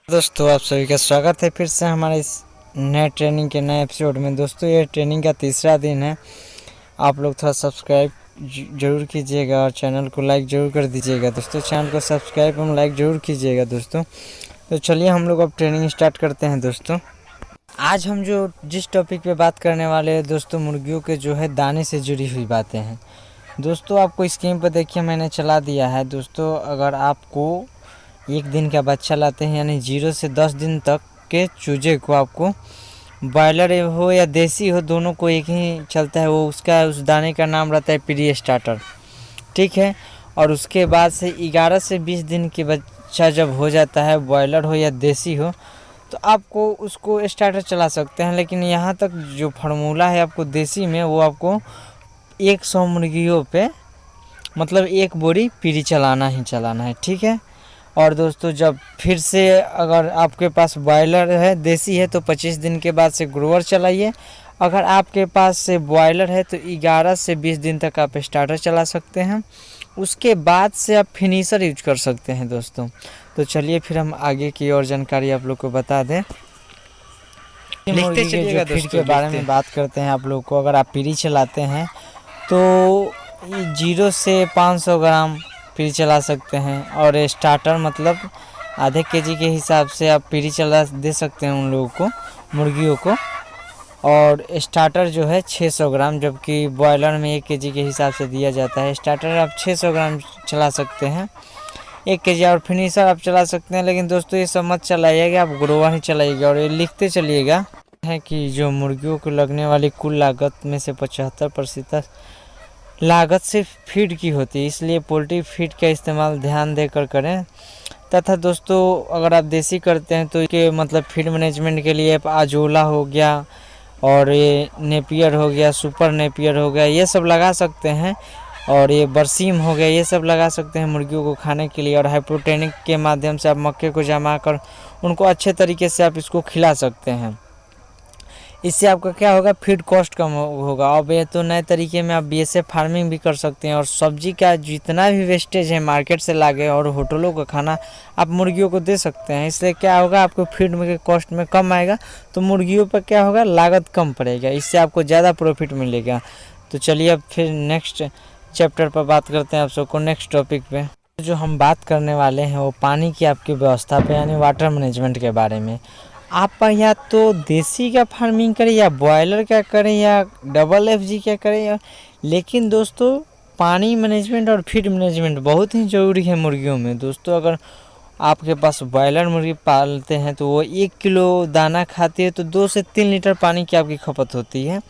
दोस्तों आप सभी का स्वागत है फिर से हमारे इस नए ट्रेनिंग के नए एपिसोड में। दोस्तों ये ट्रेनिंग का तीसरा दिन है। आप लोग थोड़ा सब्सक्राइब जरूर कीजिएगा और चैनल को लाइक ज़रूर कर दीजिएगा। दोस्तों चैनल को सब्सक्राइब और लाइक ज़रूर कीजिएगा दोस्तों। तो चलिए हम लोग अब ट्रेनिंग स्टार्ट करते हैं। दोस्तों आज हम जिस टॉपिक पे बात करने वाले हैं दोस्तों, मुर्गियों के जो है दाने से जुड़ी हुई बातें हैं। दोस्तों आपको स्क्रीन पर देखिए मैंने चला दिया है। दोस्तों अगर आपको एक दिन का बच्चा लाते हैं यानी 0 से 10 दिन तक के चूजे को, आपको बॉयलर हो या देसी हो दोनों को एक ही चलता है, वो उसका उस दाने का नाम रहता है प्री स्टार्टर, ठीक है। और उसके बाद से 11 से 20 दिन के बच्चा जब हो जाता है, बॉयलर हो या देसी हो, तो आपको उसको स्टार्टर चला सकते हैं। लेकिन यहाँ तक जो फार्मूला है आपको देसी में, वो आपको 100 मुर्गियों पे मतलब एक बोरी प्री चलाना ही चलाना है, ठीक है। और दोस्तों जब फिर से अगर आपके पास बॉयलर है देसी है तो 25 दिन के बाद से ग्रोवर चलाइए। अगर आपके पास से बॉयलर है तो 11 से 20 दिन तक आप स्टार्टर चला सकते हैं। उसके बाद से आप फिनिशर यूज कर सकते हैं दोस्तों। तो चलिए फिर हम आगे की और जानकारी आप लोग को बता दें। मुर्गी के जो फीड के बारे में बात करते हैं आप लोग को। अगर आप प्री चलाते हैं तो 0 से 500 ग्राम प्री चला सकते हैं। और स्टार्टर मतलब आधे केजी के हिसाब से आप प्री चला दे सकते हैं उन लोगों को, मुर्गियों को। और स्टार्टर जो है 600 ग्राम, जबकि बॉयलर में 1 केजी के हिसाब से दिया जाता है। स्टार्टर आप 600 ग्राम चला सकते हैं 1 केजी। और फिनिशर आप चला सकते हैं। लेकिन दोस्तों ये सब मत चलाइएगा, आप ग्रोवर ही चलाइएगा। और ये लिखते चलिएगा है कि जो मुर्गियों को लगने वाली कुल लागत में से 75% लागत सिर्फ फीड की होती है, इसलिए पोल्ट्री फीड का इस्तेमाल ध्यान देकर करें। तथा दोस्तों अगर आप देसी करते हैं तो इसके मतलब फीड मैनेजमेंट के लिए आजोला हो गया और ये नेपियर हो गया, सुपर नेपियर हो गया, ये सब लगा सकते हैं। और ये बरसीम हो गया, ये सब लगा सकते हैं मुर्गियों को खाने के लिए। और हाइप्रोटेनिक के माध्यम से आप मक्के को जमा कर उनको अच्छे तरीके से आप इसको खिला सकते हैं। इससे आपका क्या होगा, फीड कॉस्ट कम होगा। अब ये तो नए तरीके में आप BSF फार्मिंग भी कर सकते हैं। और सब्जी का जितना भी वेस्टेज है मार्केट से लाके और होटलों का खाना आप मुर्गियों को दे सकते हैं। इससे क्या होगा, आपको फीड में कॉस्ट में कम आएगा, तो मुर्गियों पर क्या होगा, लागत कम पड़ेगा। इससे आपको ज़्यादा प्रॉफिट मिलेगा। तो चलिए अब फिर नेक्स्ट चैप्टर पर बात करते हैं आप सबको, नेक्स्ट टॉपिक पे। जो हम बात करने वाले हैं वो पानी की आपकी व्यवस्था पे यानी वाटर मैनेजमेंट के बारे में। आप या तो देसी का फार्मिंग करें या बॉयलर का करें या डबल FG का करें, लेकिन दोस्तों पानी मैनेजमेंट और फीड मैनेजमेंट बहुत ही ज़रूरी है मुर्गियों में। दोस्तों अगर आपके पास बॉयलर मुर्गी पालते हैं तो वो 1 किलो दाना खाती है तो 2 से 3 लीटर पानी की आपकी खपत होती है।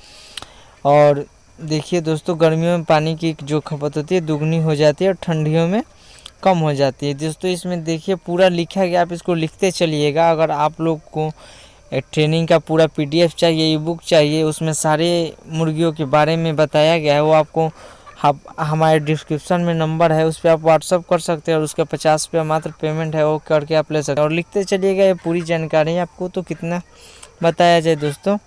और देखिए दोस्तों गर्मियों में पानी की जो खपत होती है दुगनी हो जाती है और ठंडियों में कम हो जाती है। दोस्तों इसमें देखिए पूरा लिखा गया, आप इसको लिखते चलिएगा। अगर आप लोग को ट्रेनिंग का पूरा PDF चाहिए, e-बुक चाहिए, उसमें सारे मुर्गियों के बारे में बताया गया है, वो आपको हमारे डिस्क्रिप्शन में नंबर है, उस पर आप व्हाट्सअप कर सकते हैं। और उसका 50 रुपया मात्र पेमेंट है, वो करके आप ले सकते हैं। और लिखते चलिएगा, ये पूरी जानकारी आपको तो कितना बताया जाए दोस्तों।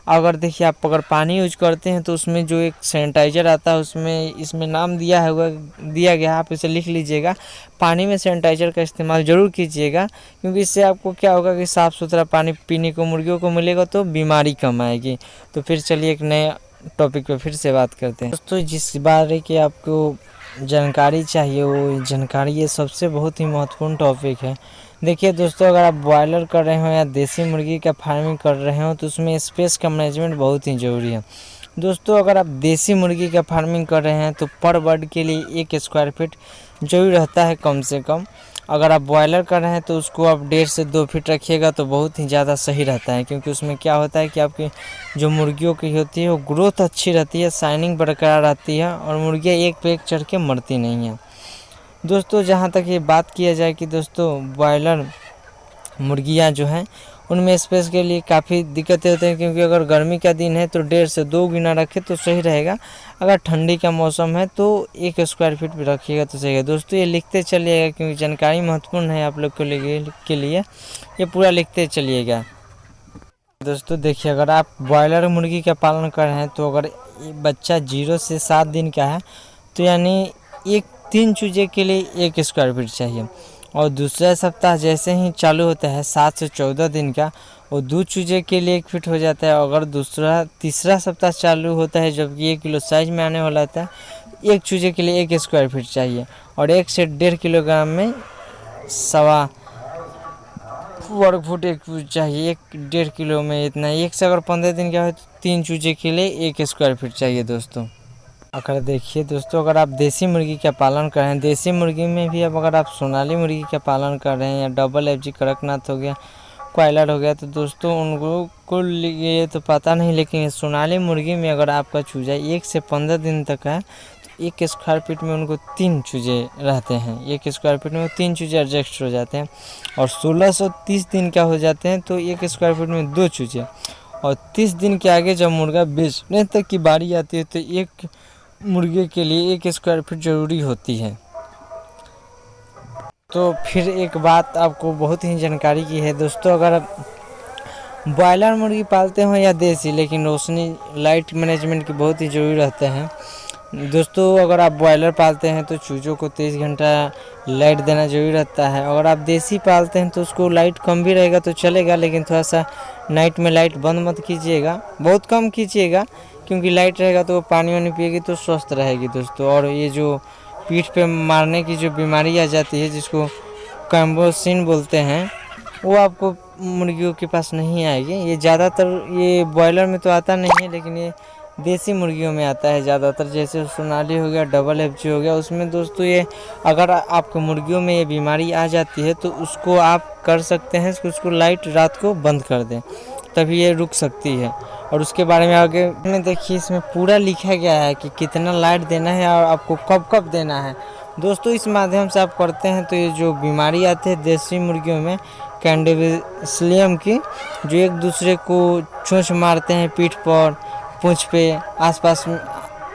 अगर देखिए आप अगर पानी यूज करते हैं तो उसमें जो एक सैनिटाइज़र आता है उसमें इसमें नाम दिया गया, आप इसे लिख लीजिएगा। पानी में सैनिटाइज़र का इस्तेमाल ज़रूर कीजिएगा, क्योंकि इससे आपको क्या होगा कि साफ़ सुथरा पानी पीने को मुर्गियों को मिलेगा तो बीमारी कम आएगी। तो फिर चलिए एक नए टॉपिक पर फिर से बात करते हैं दोस्तों। जिस बारे की आपको जानकारी चाहिए वो जानकारी ये सबसे बहुत ही महत्वपूर्ण टॉपिक है। देखिए दोस्तों अगर आप बॉयलर कर रहे हो या देसी मुर्गी का फार्मिंग कर रहे हो तो उसमें स्पेस का मैनेजमेंट बहुत ही ज़रूरी है। दोस्तों अगर आप देसी मुर्गी का फार्मिंग कर रहे हैं तो पर बर्ड के लिए 1 स्क्वायर फीट जरूरी रहता है कम से कम। अगर आप बॉयलर कर रहे हैं तो उसको आप 1.5 से 2 फीट रखिएगा तो बहुत ही ज़्यादा सही रहता है, क्योंकि उसमें क्या होता है कि आपकी जो मुर्गियों की होती है वो ग्रोथ अच्छी रहती है, शाइनिंग बरकरार रहती है और मुर्गियाँ एक पे एक चढ़ के मरती नहीं हैं। दोस्तों जहाँ तक ये बात किया जाए कि दोस्तों बॉयलर मुर्गियाँ जो हैं उनमें स्पेस के लिए काफ़ी दिक्कतें होती हैं, क्योंकि अगर गर्मी का दिन है तो 1.5 से 2 गुना रखें तो सही रहेगा। अगर ठंडी का मौसम है तो 1 स्क्वायर फीट भी रखिएगा तो सही है। दोस्तों ये लिखते चलिएगा, क्योंकि जानकारी महत्वपूर्ण है आप लोग के लिए ये पूरा लिखते चलिएगा। दोस्तों देखिए अगर आप बॉयलर मुर्गी का पालन कर रहे हैं तो अगर बच्चा 0 से 7 दिन का है तो यानी 3 चूजे के लिए 1 स्क्वायर फीट चाहिए। और दूसरा सप्ताह जैसे ही चालू होता है 7 से 14 दिन का, वो 2 चूजे के लिए 1 फीट हो जाता है। अगर तीसरा सप्ताह चालू होता है जबकि 1 किलो साइज में आने वाला था, 1 चूजे के लिए 1 स्क्वायर फीट चाहिए। और 1 से 1.5 किलोग्राम में 1.25 वर्ग फुट 1 फुट चाहिए। 1.5 किलो में इतना। 1 से अगर 15 दिन का है तो 3 चूजे के लिए 1 स्क्वायर फीट चाहिए दोस्तों। अगर देखिए दोस्तों, अगर आप देसी मुर्गी का पालन कर रहे हैं, देसी मुर्गी में भी अब अगर आप सोनाली मुर्गी का पालन कर रहे हैं या डबल FG कड़कनाथ हो गया, क्वाइलर हो गया, तो दोस्तों उनको को ये तो पता नहीं, लेकिन सोनाली मुर्गी में अगर आपका चूजा 1 से 15 दिन तक है तो 1 स्क्वायर फीट में उनको 3 चूजे रहते हैं। 1 स्क्वायर फीट में 3 चूजे एडजस्ट हो जाते हैं। और 1630 दिन का हो जाते हैं तो 1 स्क्वायर फीट में 2 चूजे। और 30 दिन के आगे जब मुर्गा बेचने तक की बारी आती है तो 1 मुर्गे के लिए 1 स्क्वायर फीट ज़रूरी होती है। तो फिर एक बात आपको बहुत ही जानकारी की है दोस्तों, अगर आप बॉयलर मुर्गी पालते हो या देसी, लेकिन रोशनी लाइट मैनेजमेंट की बहुत ही ज़रूरी रहते हैं दोस्तों। अगर आप बॉयलर पालते हैं तो चूज़ों को 23 घंटा लाइट देना जरूरी रहता है। अगर आप देसी पालते हैं तो उसको लाइट कम भी रहेगा तो चलेगा, लेकिन थोड़ा सा नाइट में लाइट बंद मत कीजिएगा, बहुत कम कीजिएगा, क्योंकि लाइट रहेगा तो वो पानी वानी पिएगी तो स्वस्थ रहेगी दोस्तों। और ये जो पीठ पे मारने की जो बीमारी आ जाती है जिसको कैम्बोसिन बोलते हैं, वो आपको मुर्गियों के पास नहीं आएगी। ये ज़्यादातर ये बॉयलर में तो आता नहीं है, लेकिन ये देसी मुर्गियों में आता है ज़्यादातर। जैसे सोनाली हो गया, डबल FG हो गया, उसमें दोस्तों ये अगर आपके मुर्गियों में ये बीमारी आ जाती है तो उसको आप कर सकते हैं उसको लाइट रात को बंद कर दें, तभी ये रुक सकती है। और उसके बारे में आगे में देखिए, इसमें पूरा लिखा गया है कि कितना लाइट देना है और आपको कब कब देना है दोस्तों। इस माध्यम से आप करते हैं तो ये जो बीमारी आती है देसी मुर्गियों में कैंडेबिलियम की, जो एक दूसरे को चोंच मारते हैं पीठ पर, पूंछ पे, आसपास में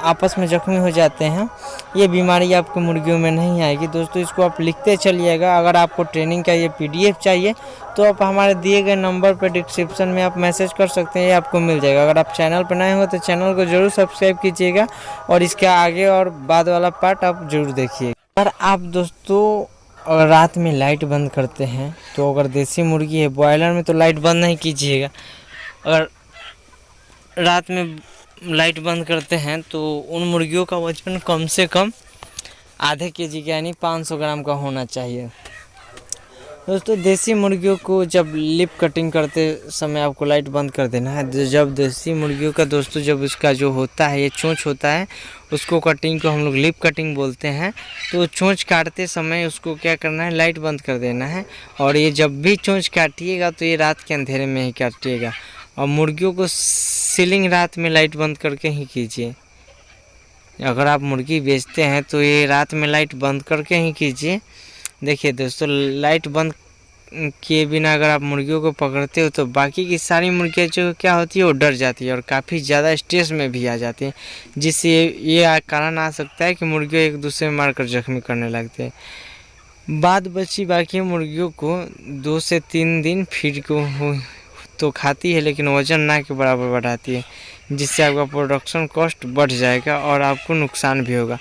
आपस में जख्मी हो जाते हैं, ये बीमारी आपको मुर्गियों में नहीं आएगी दोस्तों। इसको आप लिखते चलिएगा। अगर आपको ट्रेनिंग का ये PDF चाहिए तो आप हमारे दिए गए नंबर पर डिस्क्रिप्शन में आप मैसेज कर सकते हैं, ये आपको मिल जाएगा। अगर आप चैनल पर नए हो तो चैनल को ज़रूर सब्सक्राइब कीजिएगा और इसके आगे और बाद वाला पार्ट आप ज़रूर देखिए। अगर आप दोस्तों अगर रात में लाइट बंद करते हैं तो अगर देसी मुर्गी है, बॉयलर में तो लाइट बंद नहीं कीजिएगा। अगर रात में लाइट बंद करते हैं तो उन मुर्गियों का वजन कम से कम आधे kg का यानी 500 ग्राम का होना चाहिए दोस्तों। देसी मुर्गियों को जब लिप कटिंग करते समय आपको लाइट बंद कर देना है। जब देसी मुर्गियों का दोस्तों जब उसका जो होता है ये चोंच होता है, उसको कटिंग को हम लोग लिप कटिंग बोलते हैं। तो चोंच काटते समय उसको क्या करना है, लाइट बंद कर देना है। और ये जब भी चोंच काटिएगा तो ये रात के अंधेरे में ही काटिएगा। और मुर्गियों को सीलिंग रात में लाइट बंद करके ही कीजिए। अगर आप मुर्गी बेचते हैं तो ये रात में लाइट बंद करके ही कीजिए। देखिए दोस्तों, लाइट बंद किए बिना अगर आप मुर्गियों को पकड़ते हो तो बाकी की सारी मुर्गियाँ जो क्या होती है वो डर जाती है और काफ़ी ज़्यादा स्ट्रेस में भी आ जाती है, जिससे ये कारण आ सकता है कि मुर्गियों एक दूसरे में मारकर जख्मी करने लगते हैं। बाद बची बाकी मुर्गियों को 2 से 3 दिन फीड को तो खाती है, लेकिन वज़न ना के बराबर बढ़ाती है, जिससे आपका प्रोडक्शन कॉस्ट बढ़ जाएगा और आपको नुकसान भी होगा।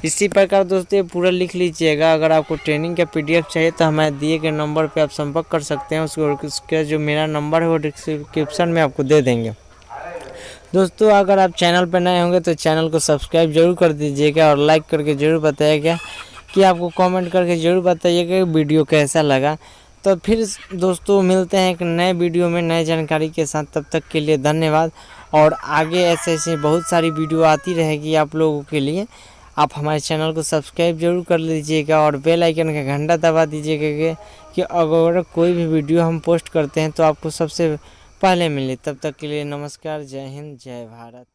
इसी प्रकार दोस्तों ये पूरा लिख लीजिएगा। अगर आपको ट्रेनिंग का PDF चाहिए तो हमारे दिए गए नंबर पे आप संपर्क कर सकते हैं। उसका जो मेरा नंबर है वो डिस्क्रिप्शन में आपको दे देंगे दोस्तों। अगर आप चैनल पर नए होंगे तो चैनल को सब्सक्राइब जरूर कर दीजिएगा और लाइक करके ज़रूर बताइएगा कि आपको कमेंट करके ज़रूर बताइएगा कि वीडियो कैसा लगा। तो फिर दोस्तों मिलते हैं एक नए वीडियो में नए जानकारी के साथ। तब तक के लिए धन्यवाद। और आगे ऐसे बहुत सारी वीडियो आती रहेगी आप लोगों के लिए। आप हमारे चैनल को सब्सक्राइब जरूर कर लीजिएगा और बेल आइकन का घंटा दबा दीजिएगा कि अगर कोई भी वीडियो हम पोस्ट करते हैं तो आपको सबसे पहले मिले। तब तक के लिए नमस्कार, जय हिंद, जय भारत।